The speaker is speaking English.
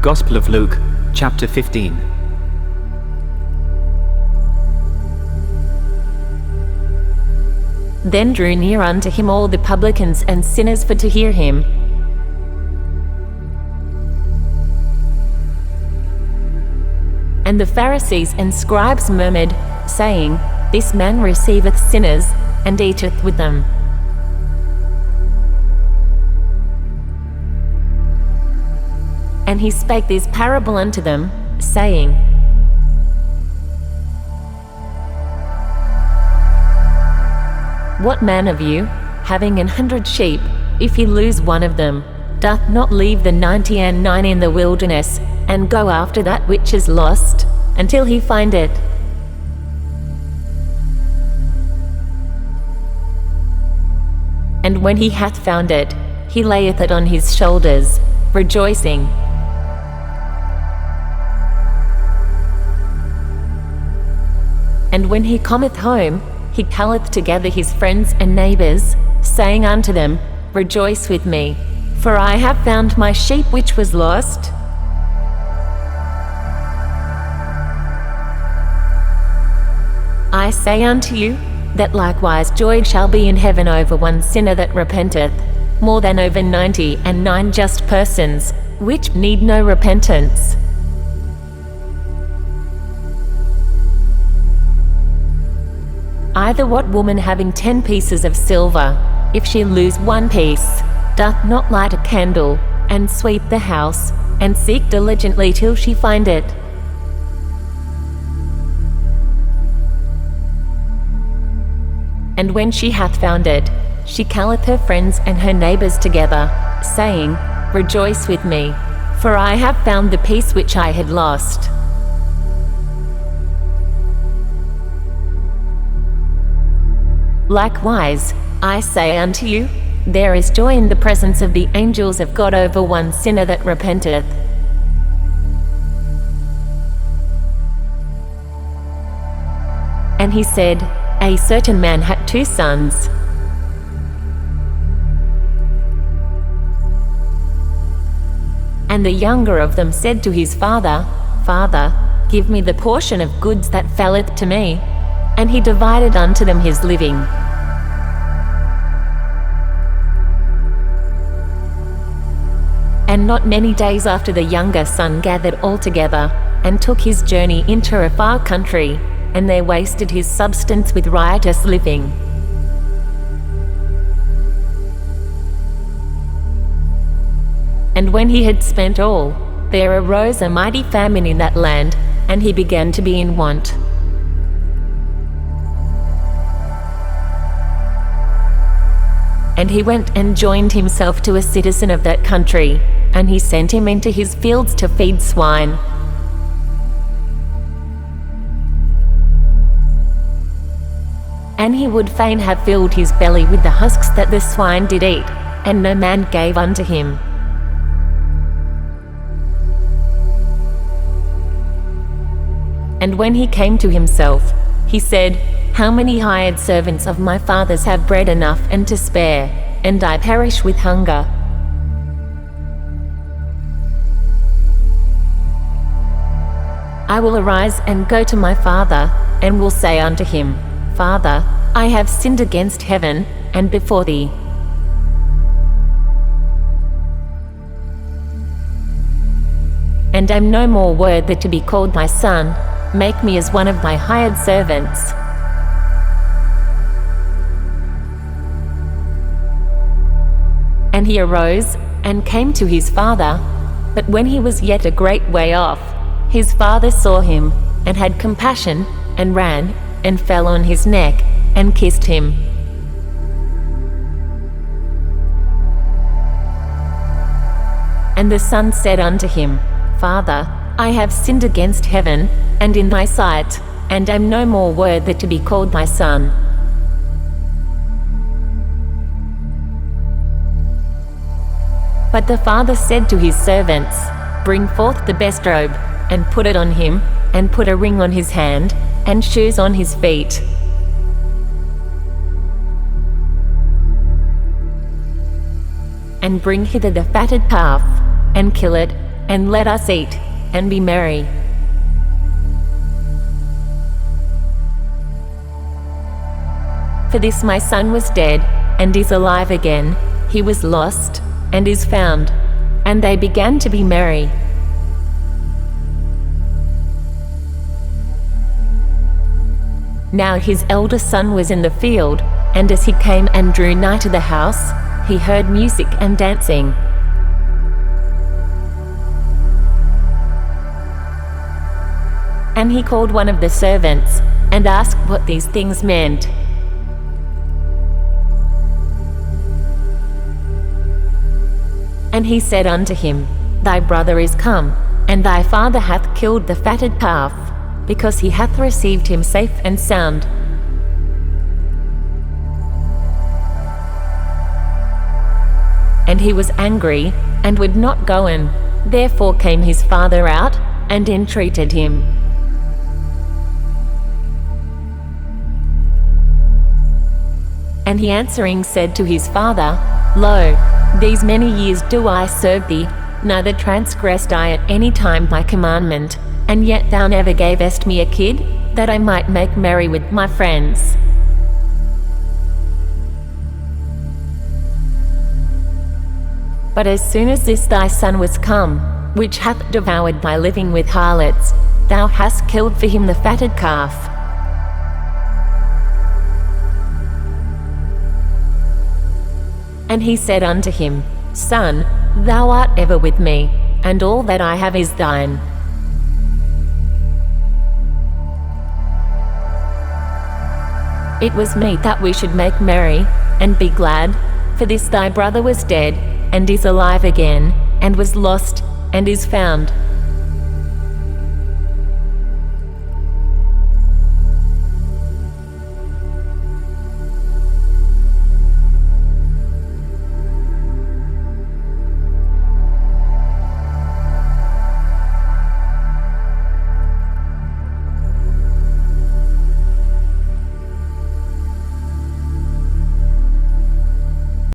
Gospel of Luke, chapter 15. Then drew near unto him all the publicans and sinners for to hear him. And the Pharisees and scribes murmured, saying, This man receiveth sinners, and eateth with them. And he spake this parable unto them, saying, What man of you, having 100 sheep, if he lose one of them, doth not leave the 99 in the wilderness, and go after that which is lost, until he find it? And when he hath found it, he layeth it on his shoulders, rejoicing. And when he cometh home, he calleth together his friends and neighbours, saying unto them, Rejoice with me, for I have found my sheep which was lost. I say unto you, that likewise joy shall be in heaven over one sinner that repenteth, more than over 99 just persons, which need no repentance. Either what woman having 10 pieces of silver, if she lose one piece, doth not light a candle, and sweep the house, and seek diligently till she find it? And when she hath found it, she calleth her friends and her neighbours together, saying, Rejoice with me, for I have found the piece which I had lost. Likewise, I say unto you, there is joy in the presence of the angels of God over one sinner that repenteth. And he said, A certain man had 2 sons. And the younger of them said to his father, Father, give me the portion of goods that falleth to me. And he divided unto them his living. And not many days after, the younger son gathered all together, and took his journey into a far country, and there wasted his substance with riotous living. And when he had spent all, there arose a mighty famine in that land, and he began to be in want. And he went and joined himself to a citizen of that country, and he sent him into his fields to feed swine. And he would fain have filled his belly with the husks that the swine did eat, and no man gave unto him. And when he came to himself, he said, How many hired servants of my father's have bread enough and to spare, and I perish with hunger? I will arise and go to my father, and will say unto him, Father, I have sinned against heaven, and before thee. And am no more worthy to be called thy son. Make me as one of thy hired servants. And he arose, and came to his father. But when he was yet a great way off, his father saw him, and had compassion, and ran, and fell on his neck, and kissed him. And the son said unto him, Father, I have sinned against heaven, and in thy sight, and am no more worthy to be called thy son. But the father said to his servants, Bring forth the best robe, and put it on him, and put a ring on his hand, and shoes on his feet. And bring hither the fatted calf, and kill it, and let us eat, and be merry. For this my son was dead, and is alive again. He was lost, and is found. And they began to be merry. Now his eldest son was in the field, and as he came and drew nigh to the house, he heard music and dancing. And he called one of the servants, and asked what these things meant. And he said unto him, Thy brother is come, and thy father hath killed the fatted calf, because he hath received him safe and sound. And he was angry, and would not go in. Therefore came his father out, and entreated him. And he answering said to his father, Lo, these many years do I serve thee, neither transgressed I at any time thy commandment, and yet thou never gavest me a kid, that I might make merry with my friends. But as soon as this thy son was come, which hath devoured my living with harlots, thou hast killed for him the fatted calf. And he said unto him, Son, thou art ever with me, and all that I have is thine. It was meet that we should make merry, and be glad, for this thy brother was dead, and is alive again, and was lost, and is found.